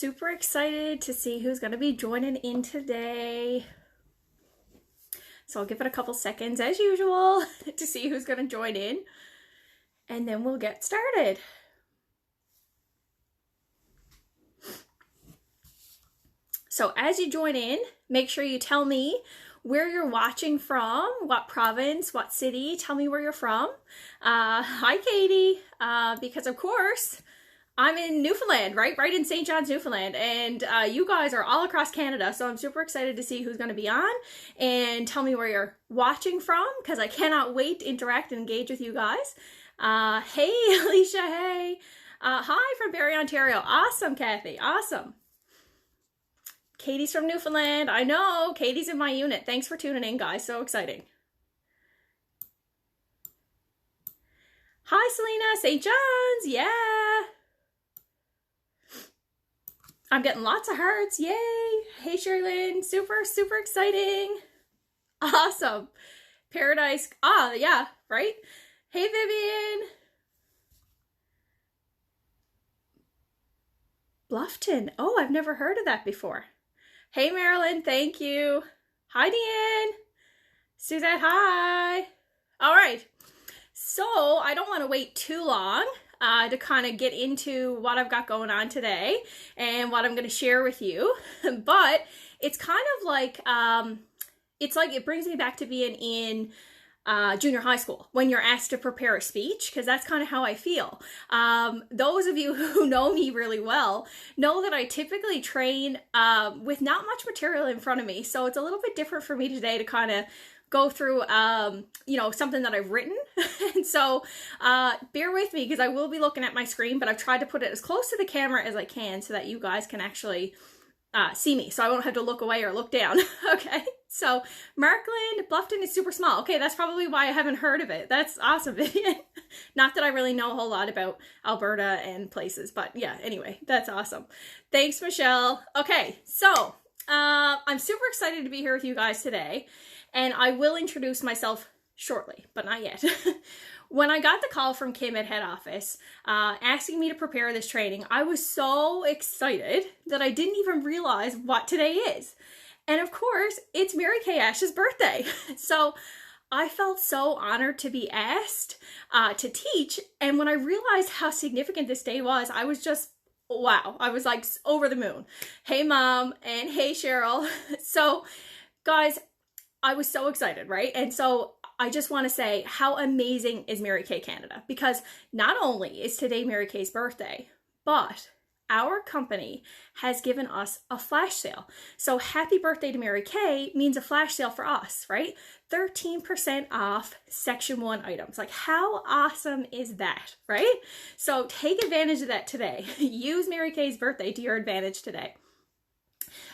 super excited to see who's going to be joining in today. So I'll give it a couple seconds as usual to see who's going to join in, and then we'll get started. So as you join in, make sure you tell me where you're watching from, what province, what city. Tell me where you're from. Hi, Katie, because of course, I'm in Newfoundland, right in St. John's, Newfoundland, and you guys are all across Canada, so I'm super excited to see who's going to be on, and tell me where you're watching from, because I cannot wait to interact and engage with you guys. Hey, Alicia, hey. Hi from Barrie, Ontario. Awesome, Kathy, awesome. Katie's from Newfoundland. I know, Katie's in my unit. Thanks for tuning in, guys. So exciting. Hi, Selena, St. John's, yeah. I'm getting lots of hearts, yay. Hey, Sherilyn, super, super exciting. Awesome. Paradise, yeah, right? Hey, Vivian. Bluffton, oh, I've never heard of that before. Hey, Marilyn, thank you. Hi, Deanne. Suzette, hi. All right, so I don't want to wait too long to kind of get into what I've got going on today and what I'm going to share with you, but it's kind of like, it brings me back to being in junior high school when you're asked to prepare a speech, because that's kind of how I feel. Those of you who know me really well know that I typically train with not much material in front of me, so it's a little bit different for me today to kind of go through something that I've written. And so bear with me, because I will be looking at my screen, but I've tried to put it as close to the camera as I can so that you guys can actually see me, so I won't have to look away or look down. Okay, so Markland, Bluffton is super small. Okay, that's probably why I haven't heard of it. That's awesome, Vivian. Not that I really know a whole lot about Alberta and places, but yeah, anyway, that's awesome. Thanks, Michelle. Okay, so I'm super excited to be here with you guys today, and I will introduce myself shortly, but not yet. When I got the call from Kim at head office asking me to prepare this training, I was so excited that I didn't even realize what today is. And of course, it's Mary Kay Ash's birthday. So I felt so honored to be asked to teach. And when I realized how significant this day was, I was just, wow. I was like over the moon. Hey, Mom, and hey, Cheryl. So guys, I was so excited, right? And so I just want to say how amazing is Mary Kay Canada, because not only is today Mary Kay's birthday, but our company has given us a flash sale. So happy birthday to Mary Kay means a flash sale for us, right? 13% off Section 1 items. Like, how awesome is that, right? So take advantage of that today. Use Mary Kay's birthday to your advantage today.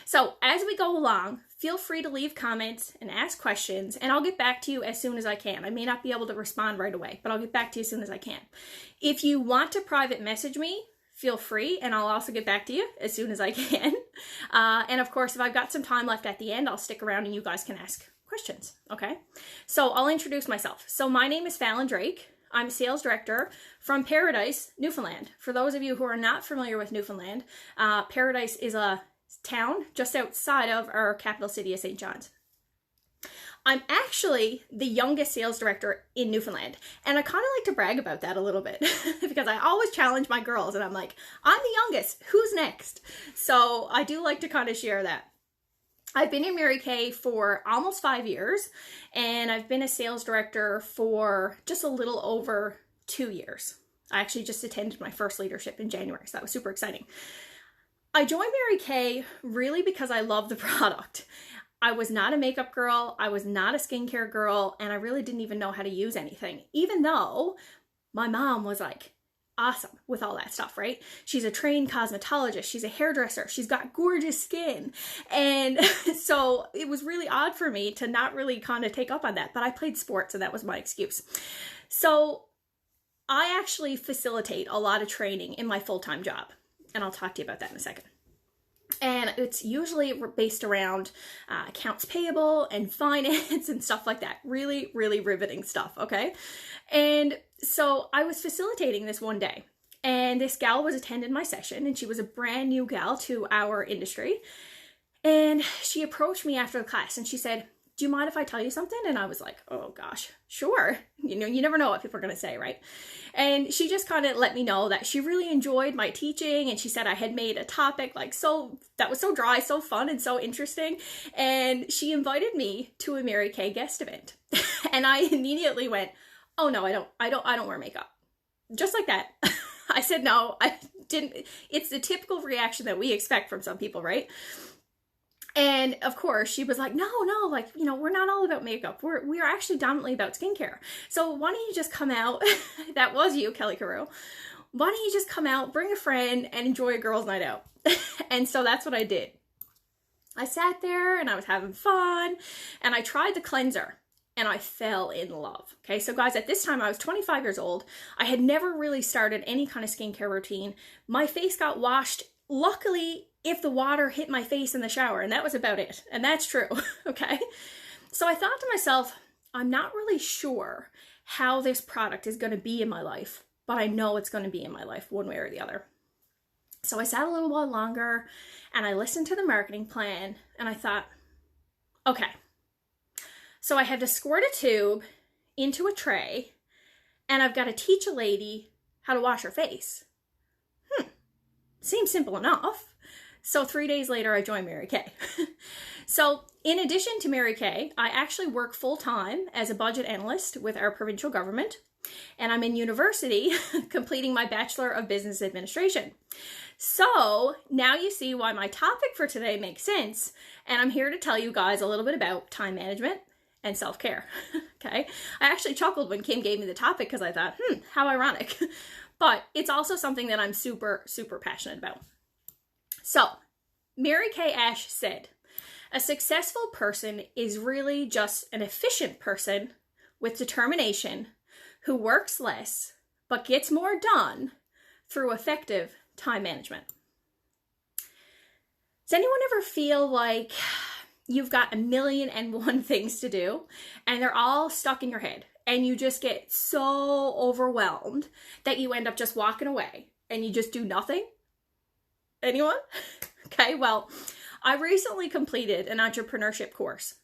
So as we go along, feel free to leave comments and ask questions, and I'll get back to you as soon as I can. I may not be able to respond right away, but I'll get back to you as soon as I can. If you want to private message me, feel free, and I'll also get back to you as soon as I can. And of course, if I've got some time left at the end, I'll stick around and you guys can ask questions, okay? So I'll introduce myself. So my name is Fallon Drake. I'm a sales director from Paradise, Newfoundland. For those of you who are not familiar with Newfoundland, Paradise is a town just outside of our capital city of St. John's. I'm actually the youngest sales director in Newfoundland, and I kind of like to brag about that a little bit because I always challenge my girls, and I'm like, I'm the youngest, who's next? So I do like to kind of share that. I've been in Mary Kay for almost 5 years, and I've been a sales director for just a little over 2 years. I actually just attended my first leadership in January, so that was super exciting. I joined Mary Kay really because I love the product. I was not a makeup girl, I was not a skincare girl, and I really didn't even know how to use anything, even though my mom was like awesome with all that stuff, right? She's a trained cosmetologist, she's a hairdresser, she's got gorgeous skin. And so it was really odd for me to not really kind of take up on that, but I played sports and that was my excuse. So I actually facilitate a lot of training in my full-time job, and I'll talk to you about that in a second. And it's usually based around accounts payable and finance and stuff like that. Really, really riveting stuff, okay? And so I was facilitating this one day, And this gal was attending my session, and she was a brand new gal to our industry. And she approached me after the class and she said, "Do you mind if I tell you something?" And I was like, "Oh gosh, sure." You know, you never know what people are going to say, right? And she just kind of let me know that she really enjoyed my teaching, and she said I had made a topic like that was so dry, so fun, and so interesting. And she invited me to a Mary Kay guest event. And I immediately went, "Oh no, I don't wear makeup." Just like that. I said no, I didn't. It's the typical reaction that we expect from some people, right? And of course she was like, no, like, you know, we're not all about makeup. We are actually dominantly about skincare. So why don't you just come out? That was you, Kelly Carew. Why don't you just come out, bring a friend, and enjoy a girls' night out? And so that's what I did. I sat there and I was having fun, and I tried the cleanser and I fell in love. Okay, so guys, at this time I was 25 years old. I had never really started any kind of skincare routine. My face got washed, luckily, if the water hit my face in the shower, and that was about it. And that's true. Okay. So I thought to myself, I'm not really sure how this product is going to be in my life, but I know it's going to be in my life one way or the other. So I sat a little while longer and I listened to the marketing plan, and I thought, okay, so I have to squirt a tube into a tray, and I've got to teach a lady how to wash her face. Seems simple enough. So 3 days later, I joined Mary Kay. So in addition to Mary Kay, I actually work full-time as a budget analyst with our provincial government, and I'm in university completing my Bachelor of Business Administration. So now you see why my topic for today makes sense, and I'm here to tell you guys a little bit about time management and self-care. Okay, I actually chuckled when Kim gave me the topic because I thought, how ironic. But it's also something that I'm super, super passionate about. So, Mary Kay Ash said, a successful person is really just an efficient person with determination who works less but gets more done through effective time management. Does anyone ever feel like you've got 1,000,001 things to do and they're all stuck in your head, and you just get so overwhelmed that you end up just walking away and you just do nothing? Anyone? Okay, well, I recently completed an entrepreneurship course.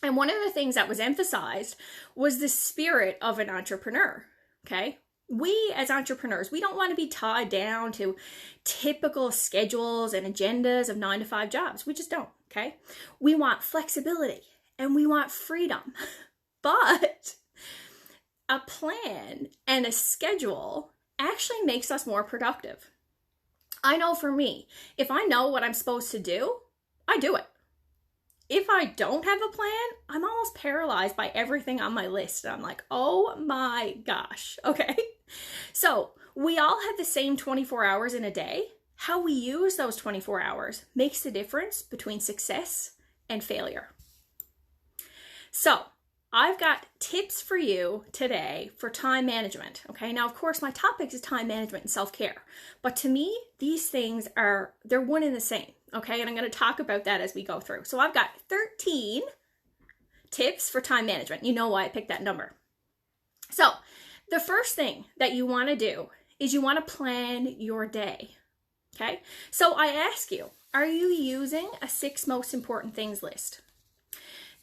And one of the things that was emphasized was the spirit of an entrepreneur. Okay, we as entrepreneurs, we don't want to be tied down to typical schedules and agendas of 9-to-5 jobs. We just don't. Okay, we want flexibility and we want freedom. But a plan and a schedule actually makes us more productive. I know for me, if I know what I'm supposed to do, I do it. If I don't have a plan, I'm almost paralyzed by everything on my list. And I'm like, oh my gosh. Okay. So we all have the same 24 hours in a day. How we use those 24 hours makes the difference between success and failure. So I've got tips for you today for time management. Okay, now of course my topic is time management and self-care, but to me these things they're one and the same. Okay, and I'm going to talk about that as we go through. So I've got 13 tips for time management. You know why I picked that number. So the first thing that you want to do is you want to plan your day. Okay, so I ask you, are you using a 6 most important things list?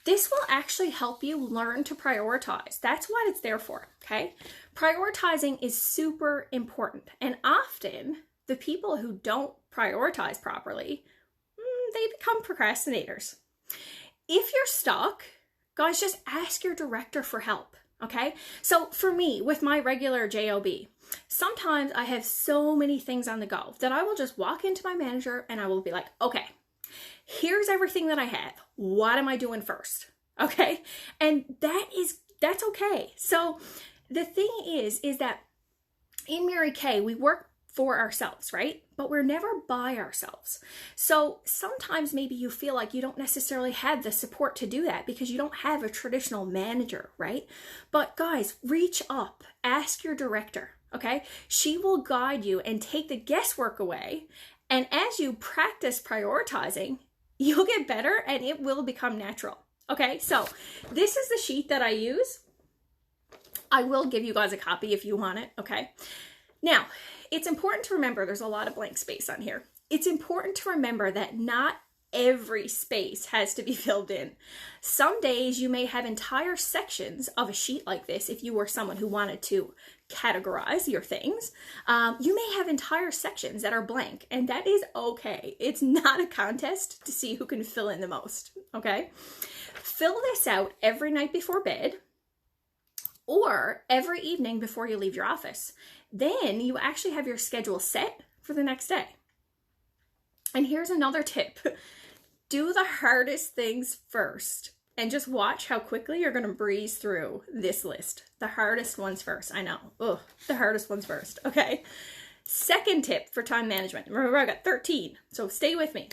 This will actually help you learn to prioritize. That's what it's there for, okay? Prioritizing is super important. And often, the people who don't prioritize properly, they become procrastinators. If you're stuck, guys, just ask your director for help, okay? So for me, with my regular JOB, sometimes I have so many things on the go that I will just walk into my manager and I will be like, okay, here's everything that I have. What am I doing first? Okay. And that's okay. So the thing is that in Mary Kay, we work for ourselves, right? But we're never by ourselves. So sometimes maybe you feel like you don't necessarily have the support to do that because you don't have a traditional manager, right? But guys, reach up, ask your director, okay? She will guide you and take the guesswork away. And as you practice prioritizing, you'll get better and it will become natural. Okay, so this is the sheet that I use. I will give you guys a copy if you want it, okay? Now, it's important to remember there's a lot of blank space on here. It's important to remember that not every space has to be filled in. Some days you may have entire sections of a sheet like this if you were someone who wanted to categorize your things. You may have entire sections that are blank, and that is okay. It's not a contest to see who can fill in the most, okay? Fill this out every night before bed or every evening before you leave your office. Then you actually have your schedule set for the next day. And here's another tip. Do the hardest things first and just watch how quickly you're going to breeze through this list. The hardest ones first. I know. Ugh, the hardest ones first. Okay. Second tip for time management. Remember, I got 13, so stay with me.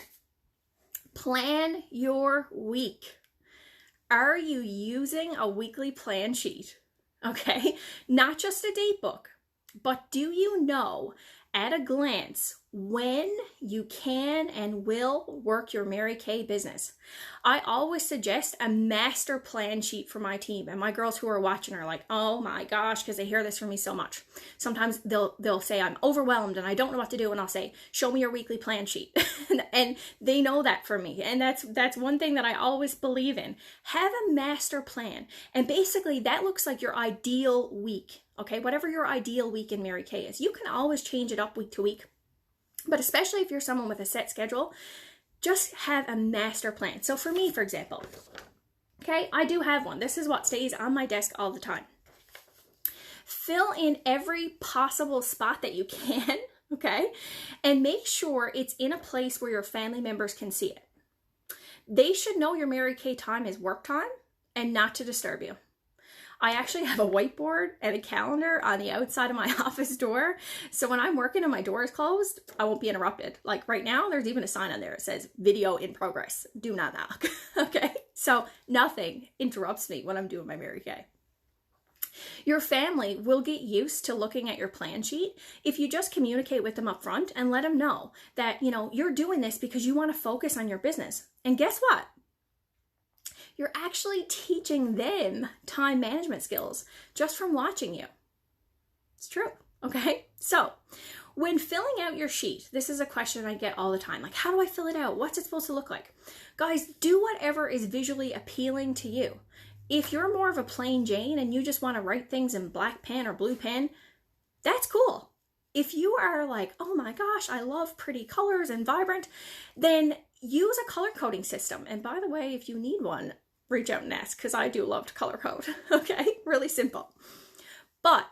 Plan your week. Are you using a weekly plan sheet? Okay. Not just a date book, but do you know at a glance when you can and will work your Mary Kay business? I always suggest a master plan sheet for my team, and my girls who are watching are like, oh my gosh, because they hear this from me so much. Sometimes they'll say I'm overwhelmed and I don't know what to do, and I'll say, show me your weekly plan sheet. And they know that from me, and that's one thing that I always believe in. Have a master plan, and basically that looks like your ideal week. Okay, whatever your ideal week in Mary Kay is. You can always change it up week to week, but especially if you're someone with a set schedule, just have a master plan. So for me, for example, okay, I do have one. This is what stays on my desk all the time. Fill in every possible spot that you can, okay, and make sure it's in a place where your family members can see it. They should know your Mary Kay time is work time and not to disturb you. I actually have a whiteboard and a calendar on the outside of my office door. So when I'm working and my door is closed, I won't be interrupted. Like right now, there's even a sign on there that says video in progress. Do not knock. Okay. So nothing interrupts me when I'm doing my Mary Kay. Your family will get used to looking at your plan sheet if you just communicate with them up front and let them know that, you're doing this because you want to focus on your business. And guess what? You're actually teaching them time management skills just from watching you. It's true, okay? So when filling out your sheet, this is a question I get all the time. Like, how do I fill it out? What's it supposed to look like? Guys, do whatever is visually appealing to you. If you're more of a plain Jane and you just want to write things in black pen or blue pen, that's cool. If you are like, oh my gosh, I love pretty colors and vibrant, then use a color coding system. And by the way, if you need one, reach out and ask, because I do love to color code. Okay, really simple. But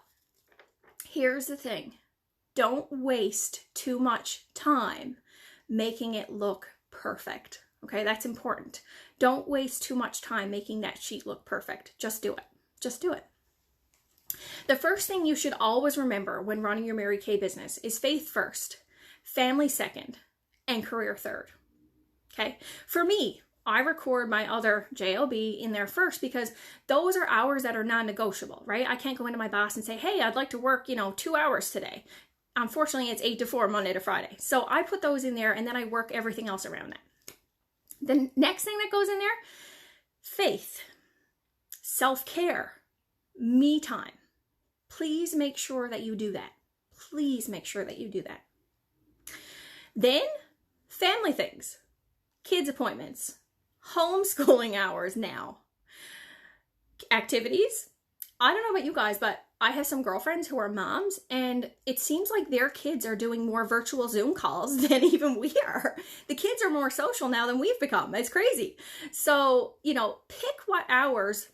here's the thing. Don't waste too much time making it look perfect. Okay, that's important. Don't waste too much time making that sheet look perfect. Just do it. Just do it. The first thing you should always remember when running your Mary Kay business is faith first, family second, and career third. Okay, for me, I record my other JOB in there first because those are hours that are non-negotiable, right? I can't go into my boss and say, hey, I'd like to work, 2 hours today. Unfortunately, it's 8 to 4, Monday to Friday. So I put those in there and then I work everything else around that. The next thing that goes in there, faith, self-care, me time. Please make sure that you do that. Please make sure that you do that. Then family things, kids appointments, homeschooling hours now, activities. I don't know about you guys, but I have some girlfriends who are moms, and it seems like their kids are doing more virtual Zoom calls than even we are. The kids are more social now than we've become. It's crazy. So, pick what hours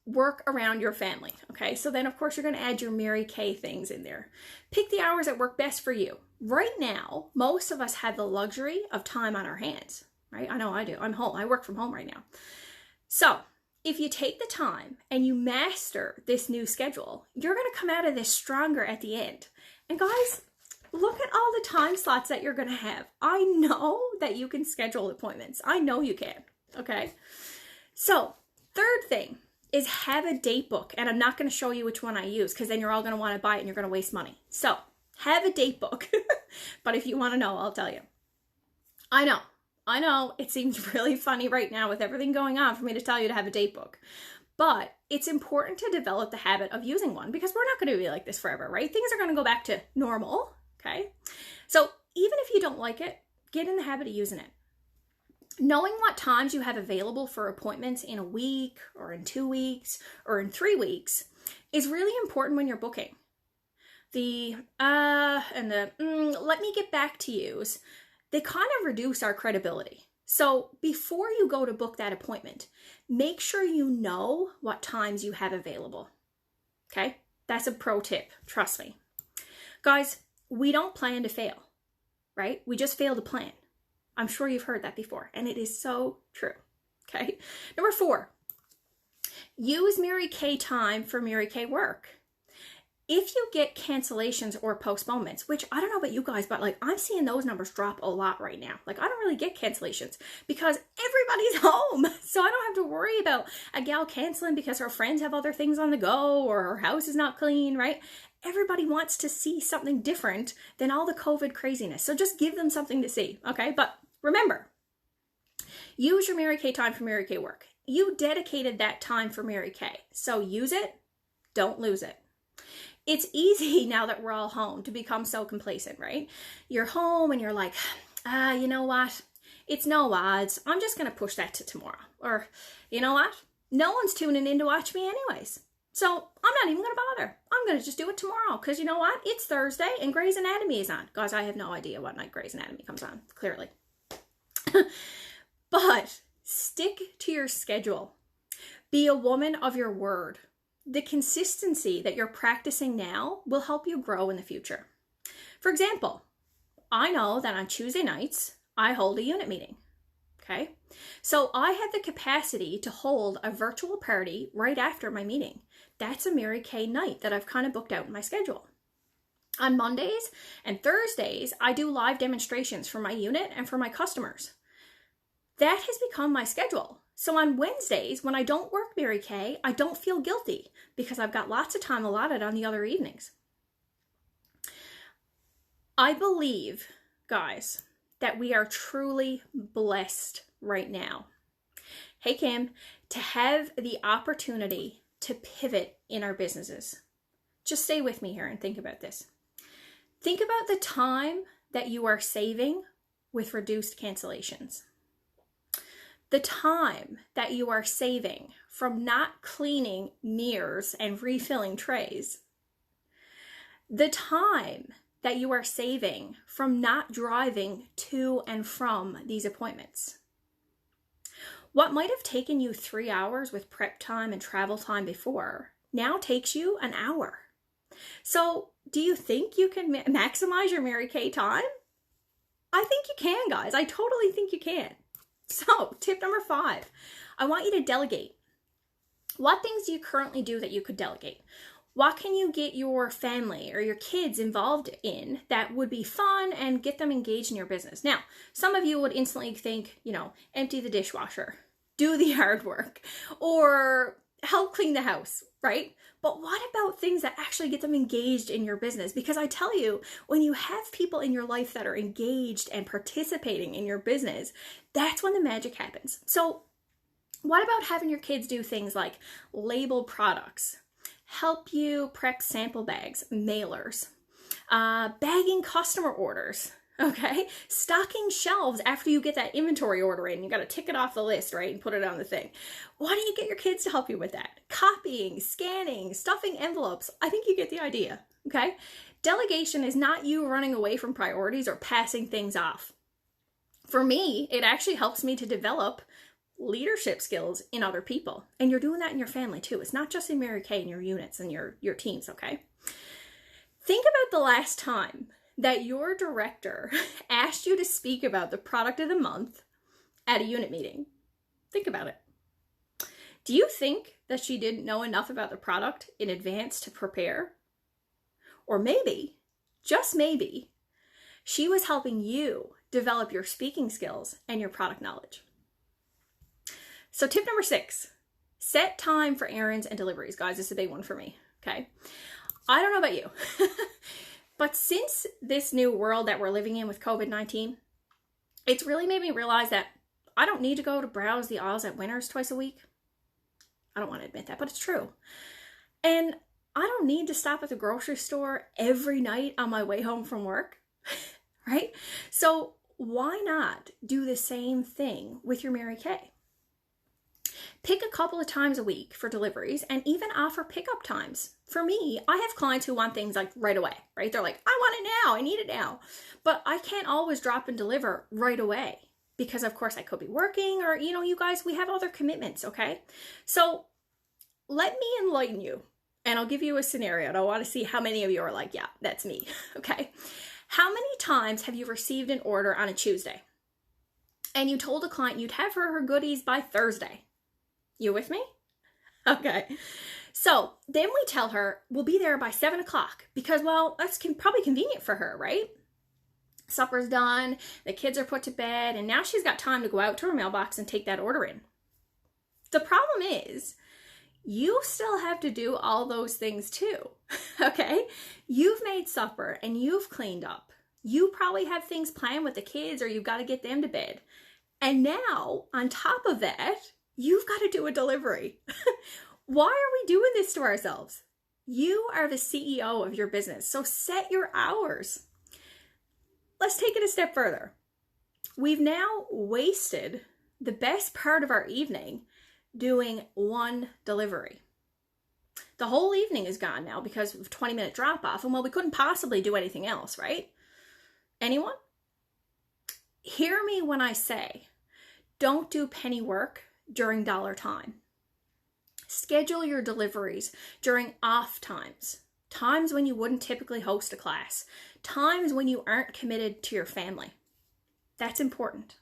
work around your family. Okay. So then of course you're going to add your Mary Kay things in there. Pick the hours that work best for you. Right now, most of us have the luxury of time on our hands, right? I know I do. I'm home. I work from home right now. So if you take the time and you master this new schedule, you're going to come out of this stronger at the end. And guys, look at all the time slots that you're going to have. I know that you can schedule appointments. I know you can. Okay. So third thing is have a date book. And I'm not going to show you which one I use because then you're all going to want to buy it and you're going to waste money. So have a date book. But if you want to know, I'll tell you. I know it seems really funny right now with everything going on for me to tell you to have a date book. But it's important to develop the habit of using one because we're not going to be like this forever, right? Things are going to go back to normal, okay? So even if you don't like it, get in the habit of using it. Knowing what times you have available for appointments in a week or in 2 weeks or in 3 weeks is really important when you're booking. Let me get back to yous, they kind of reduce our credibility. So before you go to book that appointment, make sure you know what times you have available. Okay? That's a pro tip. Trust me. Guys, we don't plan to fail, right? We just fail to plan. I'm sure you've heard that before, and it is so true. Okay? Number 4, use Mary Kay time for Mary Kay work. If you get cancellations or postponements, which I don't know about you guys, but like I'm seeing those numbers drop a lot right now. Like I don't really get cancellations because everybody's home. So I don't have to worry about a gal canceling because her friends have other things on the go or her house is not clean, right? Everybody wants to see something different than all the COVID craziness. So just give them something to see, okay? But remember, use your Mary Kay time for Mary Kay work. You dedicated that time for Mary Kay. So use it, don't lose it. It's easy now that we're all home to become so complacent, right? You're home and you're like, you know what? It's no odds. I'm just going to push that to tomorrow. Or, you know what? No one's tuning in to watch me anyways. So I'm not even going to bother. I'm going to just do it tomorrow. Because you know what? It's Thursday and Grey's Anatomy is on. Guys, I have no idea what night Grey's Anatomy comes on, clearly. But stick to your schedule. Be a woman of your word. The consistency that you're practicing now will help you grow in the future. For example, I know that on Tuesday nights, I hold a unit meeting, okay? So I have the capacity to hold a virtual party right after my meeting. That's a Mary Kay night that I've kind of booked out in my schedule. On Mondays and Thursdays, I do live demonstrations for my unit and for my customers. That has become my schedule. So on Wednesdays, when I don't work Mary Kay, I don't feel guilty because I've got lots of time allotted on the other evenings. I believe, guys, that we are truly blessed right now. Hey, Kim, to have the opportunity to pivot in our businesses. Just stay with me here and think about this. Think about the time that you are saving with reduced cancellations. The time that you are saving from not cleaning mirrors and refilling trays. The time that you are saving from not driving to and from these appointments. What might have taken you 3 hours with prep time and travel time before now takes you an hour. So do you think you can maximize your Mary Kay time? I think you can, guys. I totally think you can. So, tip number 5, I want you to delegate. What things do you currently do that you could delegate? What can you get your family or your kids involved in that would be fun and get them engaged in your business? Now, some of you would instantly think, empty the dishwasher, do the hard work, or help clean the house, right? But what about things that actually get them engaged in your business? Because I tell you, when you have people in your life that are engaged and participating in your business, that's when the magic happens. So what about having your kids do things like label products, help you prep sample bags, mailers, bagging customer orders, okay? Stocking shelves after you get that inventory order in. You got to tick it off the list, right? And put it on the thing. Why don't you get your kids to help you with that? Copying, scanning, stuffing envelopes. I think you get the idea, okay? Delegation is not you running away from priorities or passing things off. For me, it actually helps me to develop leadership skills in other people. And you're doing that in your family too. It's not just in Mary Kay and your units and your teams, okay? Think about the last time that your director asked you to speak about the product of the month at a unit meeting. Think about it. Do you think that she didn't know enough about the product in advance to prepare? Or maybe, just maybe, she was helping you develop your speaking skills and your product knowledge. So tip number 6, set time for errands and deliveries. Guys, this is a big one for me, okay? I don't know about you, but since this new world that we're living in with COVID-19, it's really made me realize that I don't need to go to browse the aisles at Winners twice a week. I don't want to admit that, but it's true. And I don't need to stop at the grocery store every night on my way home from work, right? So why not do the same thing with your Mary Kay? Pick a couple of times a week for deliveries and even offer pickup times. For me, I have clients who want things like right away, right? They're like, I want it now, I need it now. But I can't always drop and deliver right away because of course I could be working or, you guys, we have other commitments, okay? So let me enlighten you and I'll give you a scenario and I want to see how many of you are like, yeah, that's me, okay? How many times have you received an order on a Tuesday and you told a client you'd have her goodies by Thursday? You with me? Okay. So then we tell her we'll be there by 7 o'clock because, well, that's probably convenient for her, right? Supper's done, the kids are put to bed, and now she's got time to go out to her mailbox and take that order in. The problem is you still have to do all those things too, okay? You've made supper and you've cleaned up. You probably have things planned with the kids or you've got to get them to bed. And now, on top of that, you've got to do a delivery. Why are we doing this to ourselves? You are the CEO of your business, so set your hours. Let's take it a step further. We've now wasted the best part of our evening doing one delivery. The whole evening is gone now because of 20-minute drop-off, and well, we couldn't possibly do anything else, right? Anyone? Hear me when I say, don't do penny work during dollar time. Schedule your deliveries during off times, times when you wouldn't typically host a class, times when you aren't committed to your family. That's important.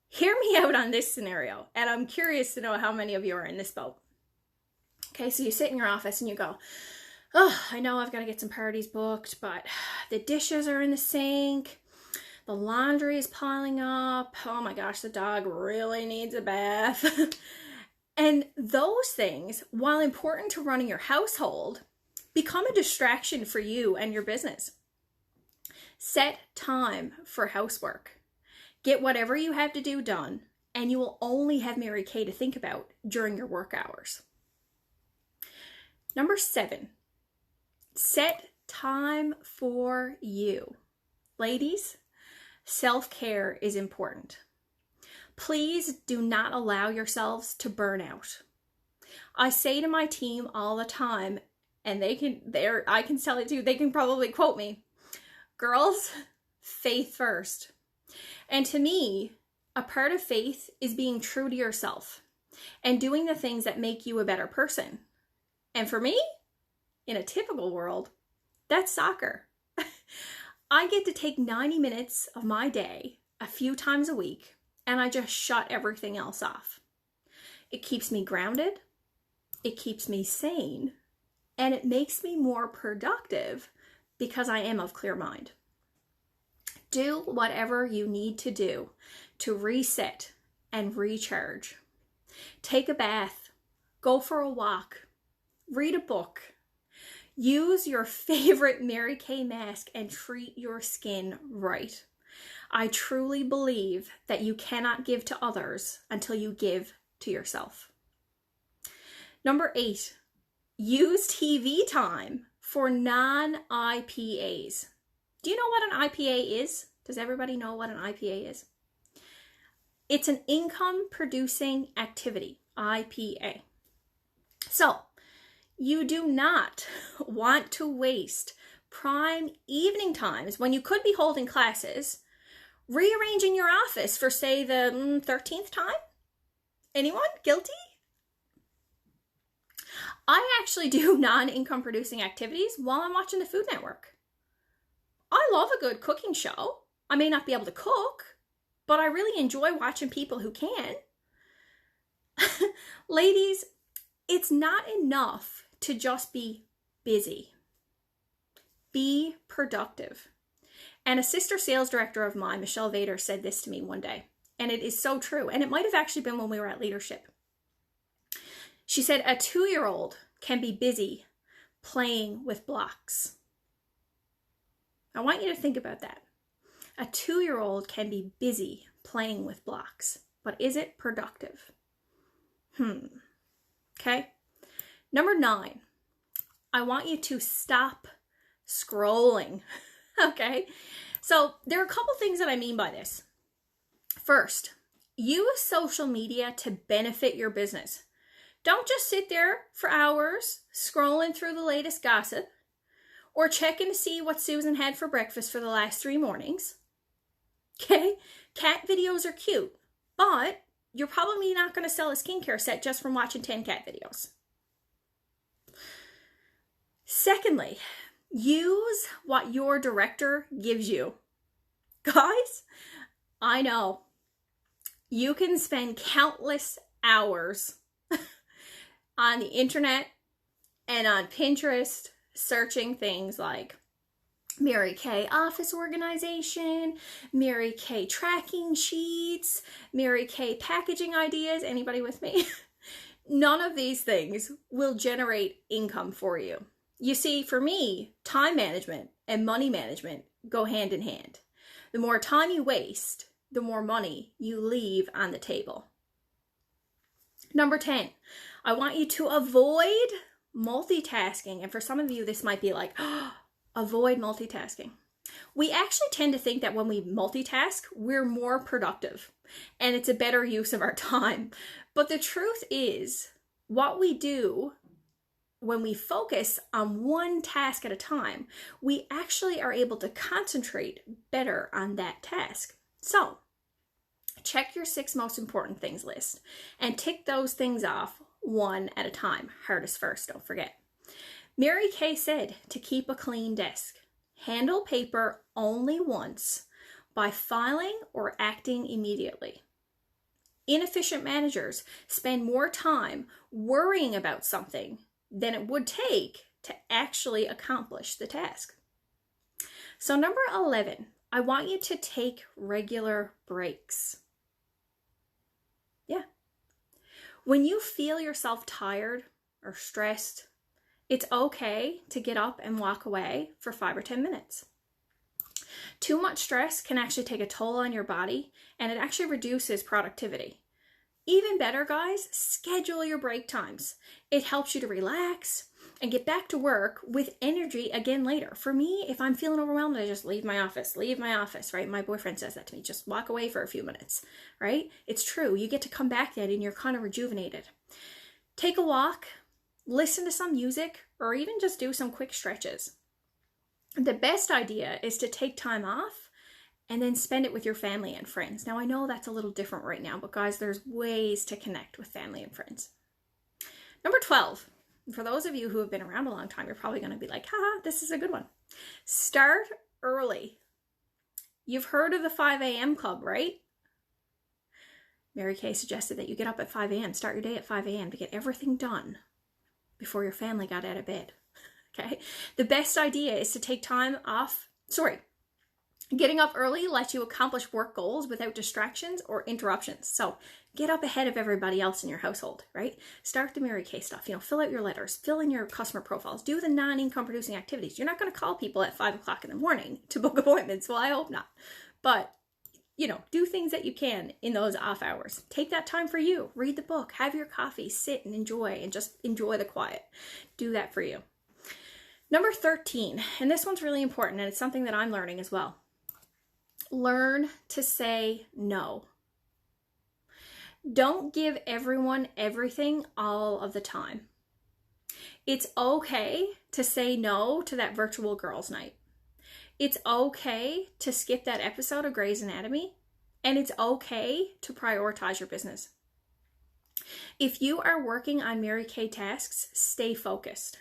Hear me out on this scenario, and I'm curious to know how many of you are in this boat. Okay, so you sit in your office and you go, oh, I know I've got to get some parties booked, but the dishes are in the sink. The laundry is piling up. Oh my gosh, the dog really needs a bath. And those things, while important to running your household, become a distraction for you and your business. Set time for housework. Get whatever you have to do done, and you will only have Mary Kay to think about during your work hours. Number 7, set time for you. Ladies, self-care is important. Please do not allow yourselves to burn out. I say to my team all the time, and I can tell it too, they can probably quote me, girls, faith first. And to me, a part of faith is being true to yourself and doing the things that make you a better person. And for me, in a typical world, that's soccer. I get to take 90 minutes of my day a few times a week, and I just shut everything else off. It keeps me grounded, it keeps me sane, and it makes me more productive because I am of clear mind. Do whatever you need to do to reset and recharge. Take a bath, go for a walk, read a book, use your favorite Mary Kay mask and treat your skin right. I truly believe that you cannot give to others until you give to yourself. Number 8, use TV time for non-IPAs. Do you know what an IPA is? Does everybody know what an IPA is? It's an income producing activity, IPA. So, you do not want to waste prime evening times when you could be holding classes rearranging your office for, say, the 13th time? Anyone? Guilty? I actually do non-income producing activities while I'm watching the Food Network. I love a good cooking show. I may not be able to cook, but I really enjoy watching people who can. Ladies, it's not enough to just be busy. Be productive. And a sister sales director of mine, Michelle Vader, said this to me one day, and it is so true. And it might have actually been when we were at leadership. She said, a 2-year-old can be busy playing with blocks. I want you to think about that. A 2-year-old can be busy playing with blocks, but is it productive? Okay. Number 9, I want you to stop scrolling. Okay. So there are a couple things that I mean by this. First, use social media to benefit your business. Don't just sit there for hours scrolling through the latest gossip or checking to see what Susan had for breakfast for the last 3 mornings. Okay? Cat videos are cute, but you're probably not going to sell a skincare set just from watching 10 cat videos. Secondly, use what your director gives you. Guys, I know you can spend countless hours on the internet and on Pinterest searching things like Mary Kay office organization, Mary Kay tracking sheets, Mary Kay packaging ideas. Anybody with me? None of these things will generate income for you. You see, for me, time management and money management go hand in hand. The more time you waste, the more money you leave on the table. Number 10, I want you to avoid multitasking. And for some of you, this might be like, oh, avoid multitasking. We actually tend to think that when we multitask, we're more productive and it's a better use of our time. But the truth is, what we do when we focus on one task at a time, we actually are able to concentrate better on that task. So, check your 6 most important things list and tick those things off one at a time. Hardest first, don't forget. Mary Kay said to keep a clean desk. Handle paper only once by filing or acting immediately. Inefficient managers spend more time worrying about something than it would take to actually accomplish the task. So number 11, I want you to take regular breaks. Yeah. When you feel yourself tired or stressed, it's okay to get up and walk away for 5 or 10 minutes. Too much stress can actually take a toll on your body, and it actually reduces productivity. Even better, guys, schedule your break times. It helps you to relax and get back to work with energy again later. For me, if I'm feeling overwhelmed, I just leave my office, right? My boyfriend says that to me, just walk away for a few minutes, right? It's true. You get to come back then and you're kind of rejuvenated. Take a walk, listen to some music, or even just do some quick stretches. The best idea is to take time off and then spend it with your family and friends. Now, I know that's a little different right now, but guys, there's ways to connect with family and friends. Number 12, for those of you who have been around a long time, you're probably going to be like, haha, this is a good one. Start early. You've heard of the 5 a.m. club, right? Mary Kay suggested that you get up at 5 a.m., start your day at 5 a.m. to get everything done before your family got out of bed. Okay? The best idea is to take time off. Getting up early lets you accomplish work goals without distractions or interruptions. So get up ahead of everybody else in your household, right? Start the Mary Kay stuff. Fill out your letters, fill in your customer profiles, do the non-income producing activities. You're not going to call people at 5 o'clock in the morning to book appointments. Well, I hope not. But, do things that you can in those off hours. Take that time for you. Read the book, have your coffee, sit and just enjoy the quiet. Do that for you. Number 13, and this one's really important, and it's something that I'm learning as well. Learn to say no. Don't give everyone everything all of the time. It's okay to say no to that virtual girls' night. It's okay to skip that episode of Grey's Anatomy, and it's okay to prioritize your business. If you are working on Mary Kay tasks, stay focused.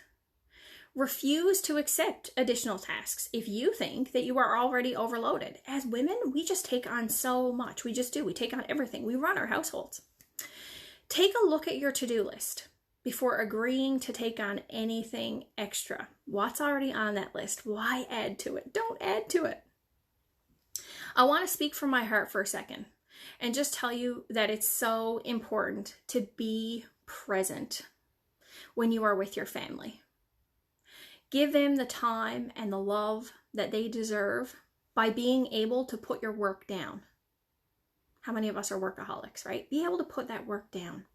Refuse to accept additional tasks if you think that you are already overloaded. As women, we just take on so much. We just do. We take on everything. We run our households. Take a look at your to-do list before agreeing to take on anything extra. What's already on that list? Why add to it? Don't add to it. I want to speak from my heart for a second and just tell you that it's so important to be present when you are with your family. Give them the time and the love that they deserve by being able to put your work down. How many of us are workaholics, right? Be able to put that work down.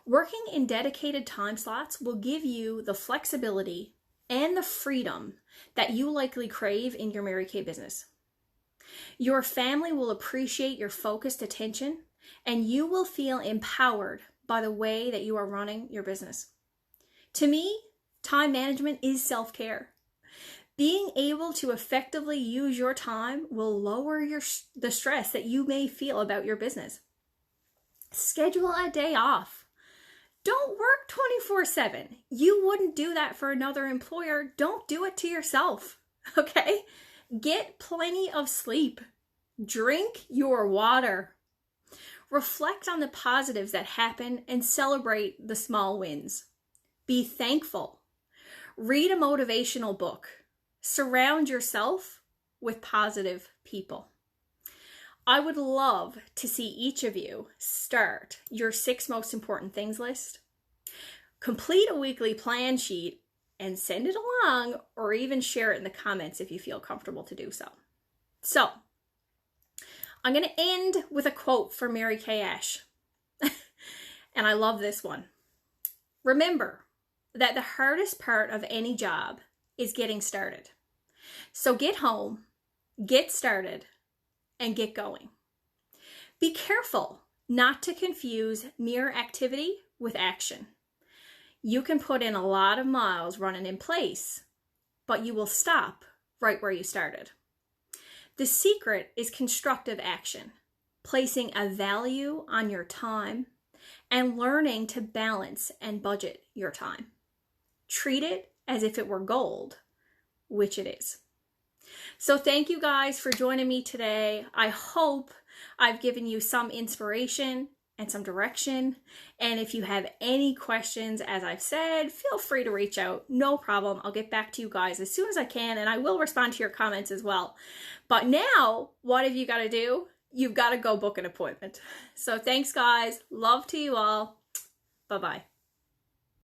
Working in dedicated time slots will give you the flexibility and the freedom that you likely crave in your Mary Kay business. Your family will appreciate your focused attention, and you will feel empowered by the way that you are running your business. To me, time management is self-care. Being able to effectively use your time will lower the stress that you may feel about your business. Schedule a day off. Don't work 24/7. You wouldn't do that for another employer. Don't do it to yourself, okay? Get plenty of sleep. Drink your water. Reflect on the positives that happen and celebrate the small wins. Be thankful. Read a motivational book. Surround yourself with positive people. I would love to see each of you start your 6 most important things list, complete a weekly plan sheet, and send it along, or even share it in the comments if you feel comfortable to do so. So, I'm going to end with a quote from Mary Kay Ash. And I love this one. Remember that the hardest part of any job is getting started. So get home, get started, and get going. Be careful not to confuse mere activity with action. You can put in a lot of miles running in place, but you will stop right where you started. The secret is constructive action, placing a value on your time, and learning to balance and budget your time. Treat it as if it were gold, which it is. So thank you guys for joining me today. I hope I've given you some inspiration and some direction. And if you have any questions, as I've said, feel free to reach out. No problem. I'll get back to you guys as soon as I can, and I will respond to your comments as well. But now, what have you got to do? You've got to go book an appointment. So thanks, guys. Love to you all. Bye-bye.